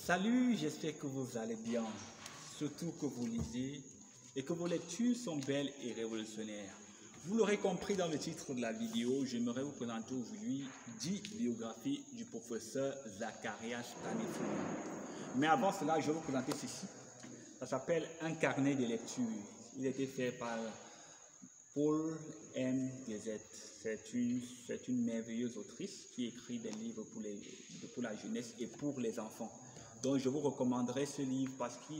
Salut, j'espère que vous allez bien, surtout que vous lisez et que vos lectures sont belles et révolutionnaires. Vous l'aurez compris dans le titre de la vidéo, j'aimerais vous présenter aujourd'hui 10 biographies du professeur Zacharias Staniflu. Mais avant cela, je vais vous présenter ceci. Ça s'appelle Un carnet de lecture. Il a été fait par Paul M. Gezet. C'est une merveilleuse autrice qui écrit des livres pour la jeunesse et pour les enfants. Donc je vous recommanderais ce livre parce que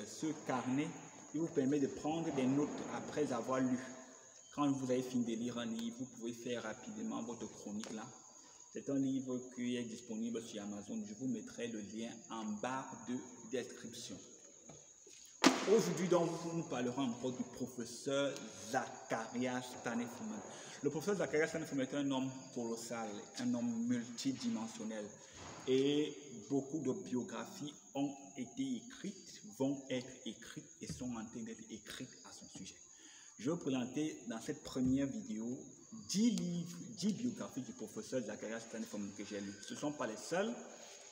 ce carnet, il vous permet de prendre des notes après avoir lu. Quand vous avez fini de lire un livre, vous pouvez faire rapidement votre chronique là. C'est un livre qui est disponible sur Amazon. Je vous mettrai le lien en barre de description. Aujourd'hui, nous parlerons encore du professeur Zacharias Staniflu. Le professeur Zacharias Staniflu est un homme colossal, un homme multidimensionnel. Et beaucoup de biographies ont été écrites, vont être écrites et sont en train d'être écrites à son sujet. Je vais vous présenter dans cette première vidéo 10 biographies du professeur Zacharias Staniflu que j'ai lues. Ce ne sont pas les seuls,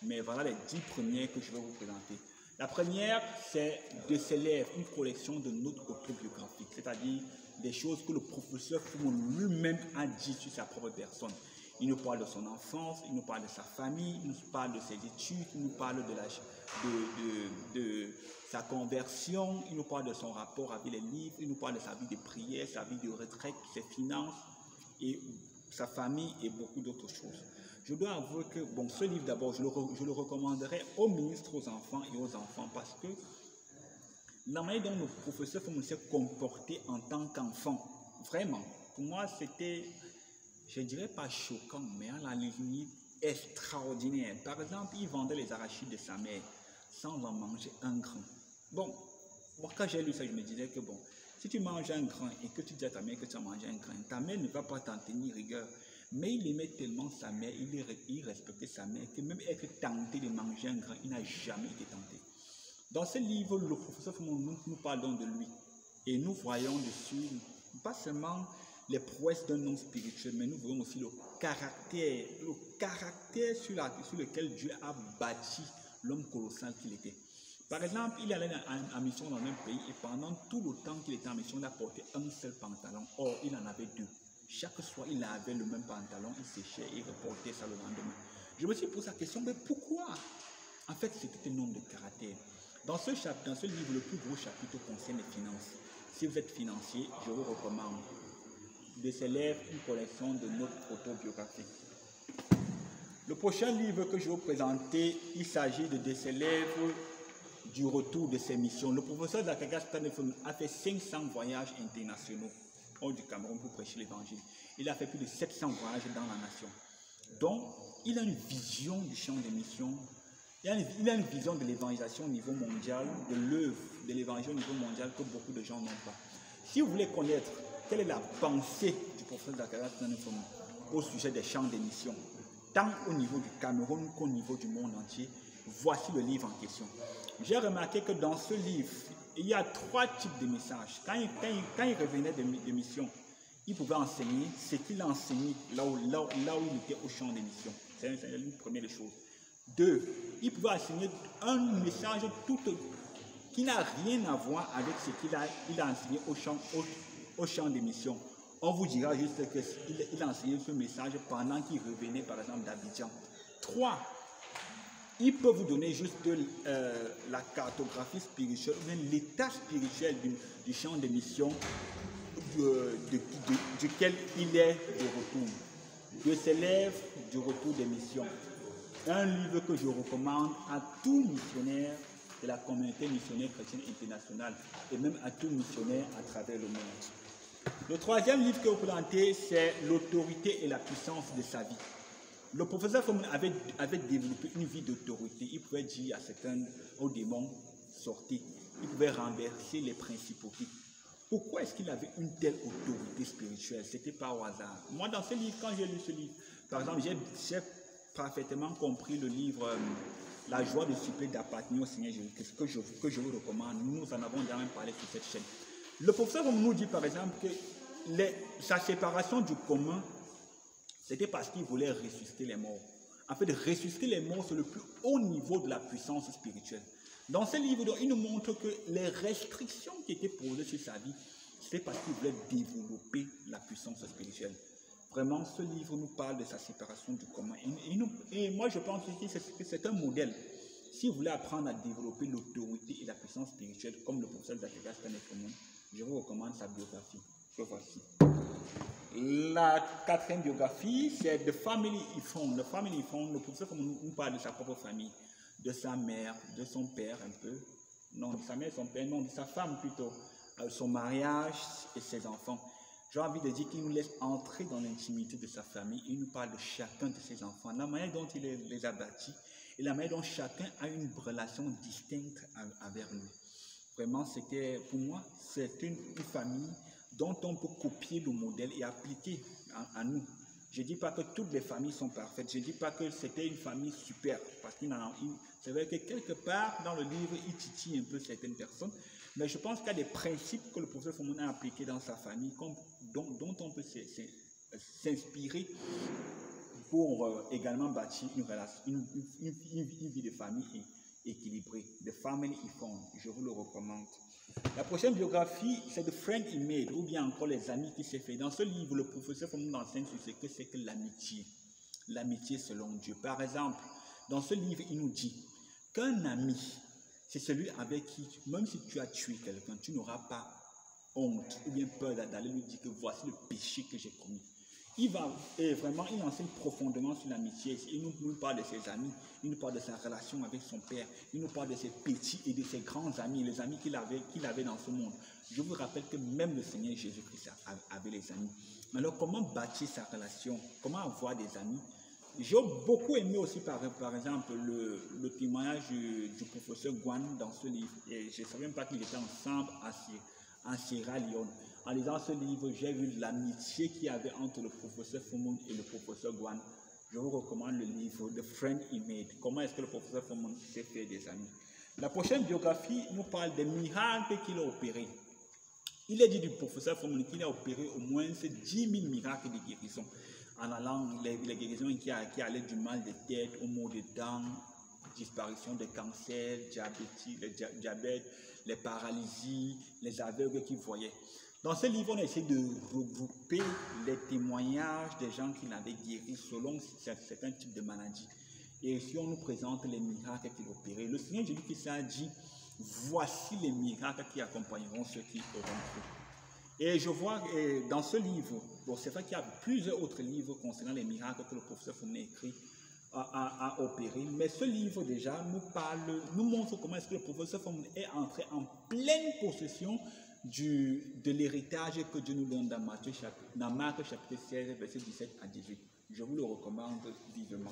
mais voilà les 10 premières que je vais vous présenter. La première, c'est de ses lèvres, une collection de notes autobiographiques, c'est-à-dire des choses que le professeur Fumon lui-même a dit sur sa propre personne. Il nous parle de son enfance, il nous parle de sa famille, il nous parle de ses études, il nous parle de sa conversion, il nous parle de son rapport avec les livres, il nous parle de sa vie de prière, sa vie de retraite, ses finances, et sa famille et beaucoup d'autres choses. Je dois avouer que ce livre d'abord, je le recommanderais aux ministres, aux enfants et aux enfants parce que la manière dont nos professeurs s'est comporté en tant qu'enfant, vraiment, pour moi c'était, je ne dirais pas choquant, mais à la limite extraordinaire. Par exemple, il vendait les arachides de sa mère sans en manger un grain. Bon, moi quand j'ai lu ça, je me disais que si tu manges un grain et que tu dis à ta mère que tu as mangé un grain, ta mère ne va pas t'en tenir rigueur. Mais il aimait tellement sa mère, il respectait sa mère, que même être tenté de manger un grain, il n'a jamais été tenté. Dans ce livre, le professeur Fumon nous parle donc de lui. Et nous voyons dessus, pas seulement les prouesses d'un homme spirituel, mais nous voyons aussi le caractère sur lequel Dieu a bâti l'homme colossal qu'il était. Par exemple, il allait en mission dans un pays et pendant tout le temps qu'il était en mission, il a porté un seul pantalon. Or, il en avait deux. Chaque soir, il avait le même pantalon, il séchait et reportait ça le lendemain. Je me suis posé la question, mais pourquoi? En fait, c'était un homme de caractère. Dans ce livre, le plus gros chapitre concerne les finances. Si vous êtes financier, je vous recommande de ses lèvres une collection de notes autobiographiques. Le prochain livre que je vais vous présenter, il s'agit de ses lèvres du retour de ses missions. Le professeur Zacharias Staniflu a fait 500 voyages internationaux hors du Cameroun pour prêcher l'évangile. Il a fait plus de 700 voyages dans la nation. Donc, il a une vision du champ des missions. Il a une vision de l'évangélisation au niveau mondial, de l'œuvre de l'évangile au niveau mondial que beaucoup de gens n'ont pas. Si vous voulez connaître quelle est la pensée du professeur Zacharias Staniflu au sujet des champs des missions, tant au niveau du Cameroun qu'au niveau du monde entier, voici le livre en question. J'ai remarqué que dans ce livre, il y a 3 types de messages. Quand il revenait de mission, il pouvait enseigner ce qu'il a enseigné là où il était au champ des missions. C'est une première chose. 2, il pouvait enseigner un message qui n'a rien à voir avec ce qu'il a enseigné au champ des missions. On vous dira juste qu'il a enseigné ce message pendant qu'il revenait par exemple d'Abidjan. 3, il peut vous donner juste la cartographie spirituelle, ou même l'état spirituel du champ des missions duquel il est de retour. De ses lèvres du retour des missions. Un livre que je recommande à tout missionnaire de la communauté missionnaire chrétienne internationale et même à tout missionnaire à travers le monde. Le troisième livre que vous présentez, c'est L'autorité et la puissance de sa vie. Le professeur Fumon avait développé une vie d'autorité. Il pouvait dire à certains aux démons, sortez. Il pouvait renverser les principautés. Pourquoi est-ce qu'il avait une telle autorité spirituelle? C'était pas au hasard. Moi, dans ce livre, quand j'ai lu ce livre, par exemple, j'ai parfaitement compris le livre La joie de suppléer d'appartenir au Seigneur Jésus-Christ, que je vous recommande. Nous en avons déjà même parlé sur cette chaîne. Le professeur nous dit par exemple que sa séparation du commun, c'était parce qu'il voulait ressusciter les morts. en fait, de ressusciter les morts sur le plus haut niveau de la puissance spirituelle. Dans ce livre, il nous montre que les restrictions qui étaient posées sur sa vie, c'est parce qu'il voulait développer la puissance spirituelle. Vraiment, ce livre nous parle de sa séparation du commun. Et moi, je pense que c'est un modèle. Si vous voulez apprendre à développer l'autorité et la puissance spirituelle, comme le professeur Zacharias Canet-Fomon, je vous recommande sa biographie. Que voici. La quatrième biographie, c'est The Family He Found. The Family He Found, le professeur Fomon nous parle de sa propre famille, de sa mère, de son père un peu. Non, de sa mère, son père, non, de sa femme plutôt. Son mariage et ses enfants. J'ai envie de dire qu'il nous laisse entrer dans l'intimité de sa famille. Il nous parle de chacun de ses enfants, la manière dont il les a bâtis et la manière dont chacun a une relation distincte avec lui. Vraiment, pour moi, c'est une famille dont on peut copier le modèle et appliquer à nous. Je ne dis pas que toutes les familles sont parfaites. Je ne dis pas que c'était une famille super. Parce c'est vrai que quelque part dans le livre, il titille un peu certaines personnes. Mais je pense qu'il y a des principes que le professeur Fomon a appliqués dans sa famille, dont on peut s'inspirer pour également bâtir une vie de famille équilibrée. The Family He Found, je vous le recommande. La prochaine biographie, c'est The Friend He Made, ou bien encore Les Amis qui s'est fait. Dans ce livre, le professeur Fomon nous enseigne sur ce que c'est que l'amitié. L'amitié selon Dieu. Par exemple, dans ce livre, il nous dit qu'un ami, c'est celui avec qui, même si tu as tué quelqu'un, tu n'auras pas honte ou bien peur d'aller lui dire que voici le péché que j'ai commis. Il enseigne profondément sur l'amitié. Il nous parle de ses amis, il nous parle de sa relation avec son père, il nous parle de ses petits et de ses grands amis, les amis qu'il avait dans ce monde. Je vous rappelle que même le Seigneur Jésus-Christ avait les amis. Alors, comment bâtir sa relation? Comment avoir des amis? J'ai beaucoup aimé aussi, par exemple, le témoignage du professeur Guan dans ce livre. Et je ne savais même pas qu'ils étaient ensemble en Sierra Leone. En lisant ce livre, j'ai vu l'amitié qu'il y avait entre le professeur Fomon et le professeur Guan. Je vous recommande le livre The Friend He Made. Comment est-ce que le professeur Fomon s'est fait des amis? La prochaine biographie nous parle des miracles qu'il a opérés. Il est dit du professeur Fomon qu'il a opéré au moins 10 000 miracles de guérison. En allant, les guérisons qui allaient du mal de tête, au maux de dents, disparition de cancer, diabète, les paralysies, les aveugles qui voyaient. Dans ce livre, on a essayé de regrouper les témoignages des gens qui l'avaient guéri selon certains types de maladies. Et ici, on nous présente les miracles qu'il opérait. Le Seigneur Jésus-Christ a dit, voici les miracles qui accompagneront ceux qui auront cru. Et je vois dans ce livre, bon, c'est vrai qu'il y a plusieurs autres livres concernant les miracles que le professeur Fomon a opéré, mais ce livre déjà nous montre comment est-ce que le professeur Fomon est entré en pleine possession de l'héritage que Dieu nous donne dans Marc chapitre 16, verset 17 à 18. Je vous le recommande vivement.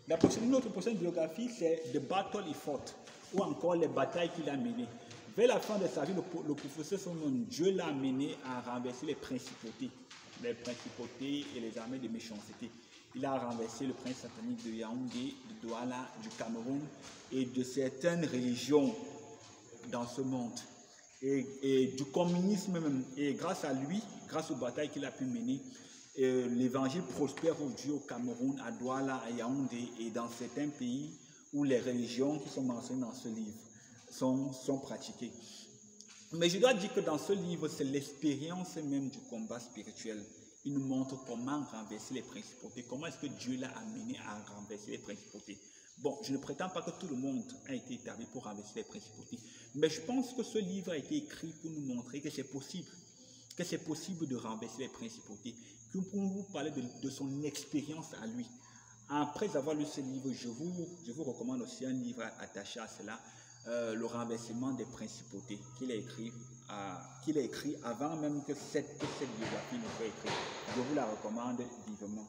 Notre prochaine biographie, c'est The Battle He Fought, ou encore les batailles qu'il a menées. Vers la fin de sa vie, le professeur Fomon, Dieu l'a amené à renverser les principautés et les armées de méchanceté. Il a renversé le prince satanique de Yaoundé, de Douala, du Cameroun et de certaines religions dans ce monde. Et du communisme même. Et grâce à lui, grâce aux batailles qu'il a pu mener, l'évangile prospère aujourd'hui au Cameroun, à Douala, à Yaoundé et dans certains pays où les religions qui sont mentionnées dans ce livre sont pratiquées. Mais je dois dire que dans ce livre, c'est l'expérience même du combat spirituel. Il nous montre comment renverser les principautés, comment est-ce que Dieu l'a amené à renverser les principautés. Bon, je ne prétends pas que tout le monde a été établi pour renverser les principautés, mais je pense que ce livre a été écrit pour nous montrer que c'est possible de renverser les principautés, pour nous parler de son expérience à lui. Après avoir lu ce livre, je vous recommande aussi un livre attaché à cela, le renversement des principautés, qu'il a écrit avant même que cette biographie ne soit écrite. Je vous la recommande vivement.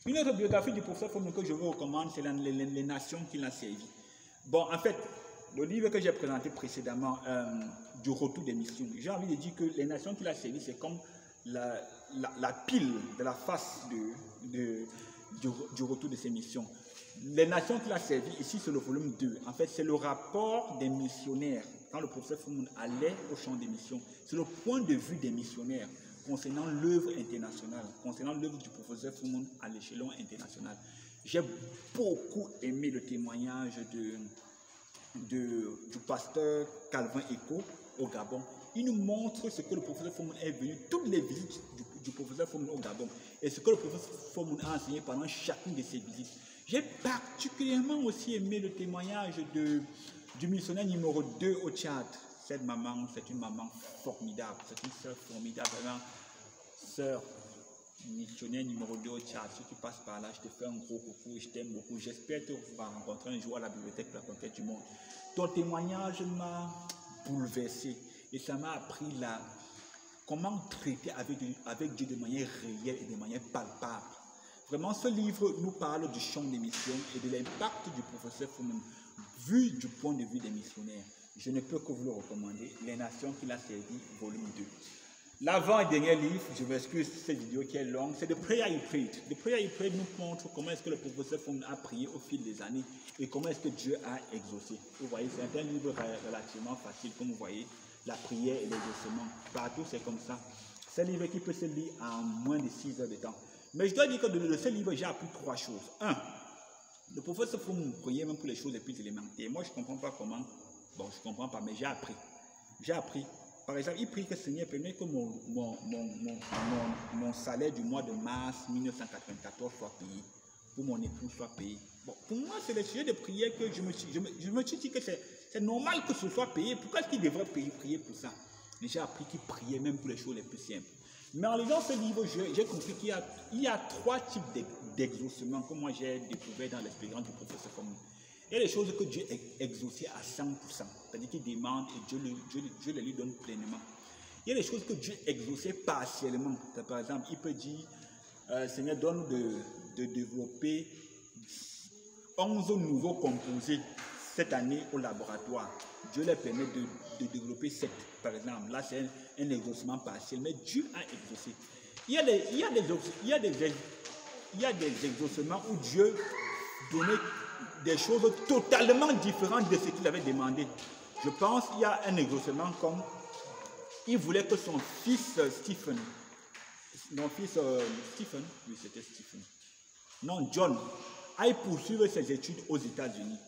Une autre biographie du professeur Fomon que je vous recommande, c'est les nations qu'il a servies. Bon, en fait, le livre que j'ai présenté précédemment, du retour des missions, j'ai envie de dire que les nations qu'il a servies, c'est comme la pile de la face du retour de ces missions. Les nations qu'il a servies, ici c'est le volume 2. En fait, c'est le rapport des missionnaires. Quand le professeur Fomon allait au champ des missions, c'est le point de vue des missionnaires concernant l'œuvre internationale, concernant l'œuvre du professeur Fomon à l'échelon international. J'ai beaucoup aimé le témoignage du pasteur Calvin Echo au Gabon. Il nous montre ce que le professeur Fomoun est venu, toutes les visites du professeur Fomoun au Gabon et ce que le professeur Fomoun a enseigné pendant chacune de ses visites. J'ai particulièrement aussi aimé le témoignage du missionnaire numéro 2 au Tchad. Cette maman, c'est une maman formidable, c'est une sœur formidable, vraiment, sœur missionnaire numéro 2 au Tchad. Si tu passes par là, je te fais un gros coucou, je t'aime beaucoup. J'espère te rencontrer un jour à la bibliothèque de la conquête du monde. Ton témoignage m'a bouleversé et ça m'a appris comment traiter avec Dieu de manière réelle et de manière palpable. Vraiment, ce livre nous parle du champ des missions et de l'impact du professeur Fomoun, vu du point de vue des missionnaires. Je ne peux que vous le recommander, Les Nations qu'il a servi, volume 2. L'avant et dernier livre, je m'excuse cette vidéo qui est longue, c'est The Prayer He Prayed. The Prayer He Prayed nous montre comment est-ce que le professeur Fomoun a prié au fil des années et comment est-ce que Dieu a exaucé. Vous voyez, c'est un livre relativement facile, comme vous voyez, la prière et l'exaucement. Partout, c'est comme ça. C'est un livre qui peut se lire en moins de 6 heures de temps. Mais je dois dire que de ce livre, j'ai appris 3 choses. 1. Le professeur Fomoun priait même pour les choses les plus élémentaires. Moi, je ne comprends pas comment. Bon, je ne comprends pas, mais j'ai appris. J'ai appris. Par exemple, il prie que Seigneur permet que mon salaire du mois de mars 1994 soit payé. Pour mon époux soit payé. Bon, pour moi, c'est le sujet de prière que je me suis dit que c'est normal que ce soit payé. Pourquoi est-ce qu'il devrait prier pour ça? Mais j'ai appris qu'il priait même pour les choses les plus simples. Mais en lisant ce livre, j'ai compris qu'il y a 3 types d'exaucement que moi j'ai découvert dans l'expérience du professeur Fomoun. Il y a des choses que Dieu exaucé à 100%, c'est-à-dire qu'il demande et Dieu les lui donne pleinement. Il y a des choses que Dieu exauçait partiellement. Par exemple, il peut dire, Seigneur, donne de développer 11 nouveaux composés cette année au laboratoire. Dieu leur permet de développer 7, par exemple. Là, c'est un exaucement partiel, mais Dieu a exaucé. Il y a des exaucements où Dieu donnait des choses totalement différentes de ce qu'il avait demandé. Je pense qu'il y a un exaucement comme il voulait que son fils Stephen, oui c'était Stephen, non John, aille poursuivre ses études aux États-Unis.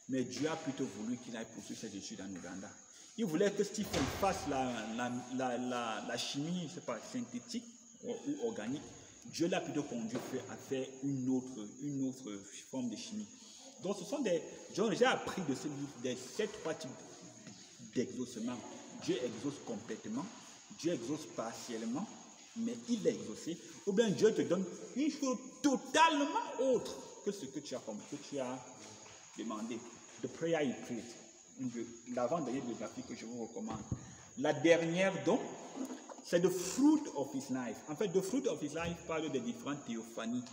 Mais Dieu a plutôt voulu qu'il aille poursuivre ses études en Ouganda. Il voulait que Stephen fasse la chimie, je sais pas, synthétique ou organique. Dieu l'a plutôt conduit à faire une autre forme de chimie. Donc ce sont j'ai appris de ce livre ces 3 types d'exaucement. Dieu exauce complètement, Dieu exauce partiellement, mais il a exaucé. Ou bien Dieu te donne une chose totalement autre que ce que tu as demandé. The Prayer He Prayed, l'avant-dernière biographie que je vous recommande. La dernière donc, c'est The Fruit of His Life. En fait, The Fruit of His Life parle des différentes théophanies,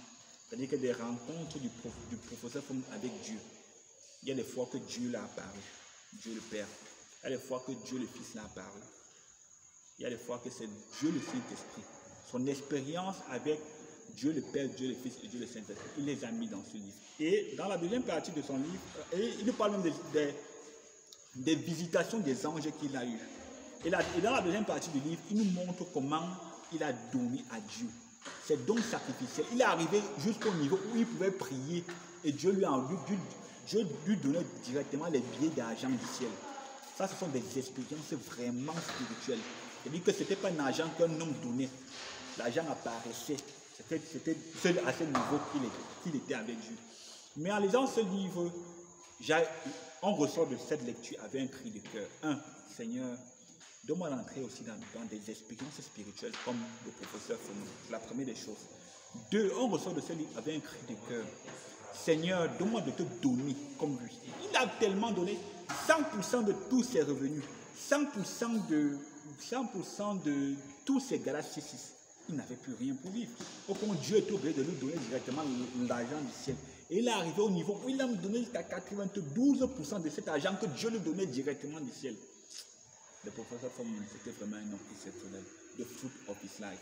c'est-à-dire que des rencontres du professeur Fomoun avec Dieu. Il y a des fois que Dieu l'a apparu, Dieu le Père. Il y a des fois que Dieu le Fils l'a apparu. Il y a des fois que c'est Dieu le Saint-Esprit. Son expérience avec Dieu le Père, Dieu le Fils et Dieu le Saint-Esprit, il les a mis dans ce livre. Et dans la deuxième partie de son livre, il nous parle même des visitations des anges qu'il a eues. Et dans la deuxième partie du livre, il nous montre comment il a donné à Dieu ses dons sacrificiels. Il est arrivé jusqu'au niveau où il pouvait prier et Dieu lui donnait directement les billets d'argent du ciel. Ça, ce sont des expériences vraiment spirituelles. C'est-à-dire que ce n'était pas un argent qu'un homme donnait. L'argent apparaissait. C'était à ce niveau qu'il était avec Dieu. Mais en lisant ce livre, on ressort de cette lecture avec un cri de cœur. 1. Seigneur, donne-moi d'entrer aussi dans des expériences spirituelles comme le professeur Fomoun. C'est la première des choses. 2. On ressort de ce livre avec un cri de cœur. Seigneur, donne-moi de te donner comme lui. Il a tellement donné 100% de tous ses revenus, 100% de tous ses galaxies 6. Il n'avait plus rien pour vivre. Au fond, Dieu est obligé de lui donner directement l'argent du ciel. Et il est arrivé au niveau où il a donné jusqu'à 92% de cet argent que Dieu lui donnait directement du ciel. Le professeur Fomoun, c'était vraiment un homme exceptionnel. The Fruit of His Life.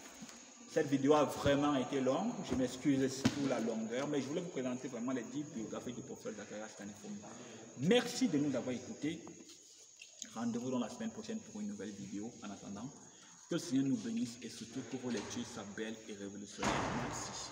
Cette vidéo a vraiment été longue. Je m'excuse pour la longueur, mais je voulais vous présenter vraiment les 10 biographies du professeur Zacharias Stanley Fomoun. Merci de nous avoir écoutés. Rendez-vous dans la semaine prochaine pour une nouvelle vidéo. En attendant, que le Seigneur nous bénisse et surtout que vos lectures soient belles et révolutionnaires. Merci.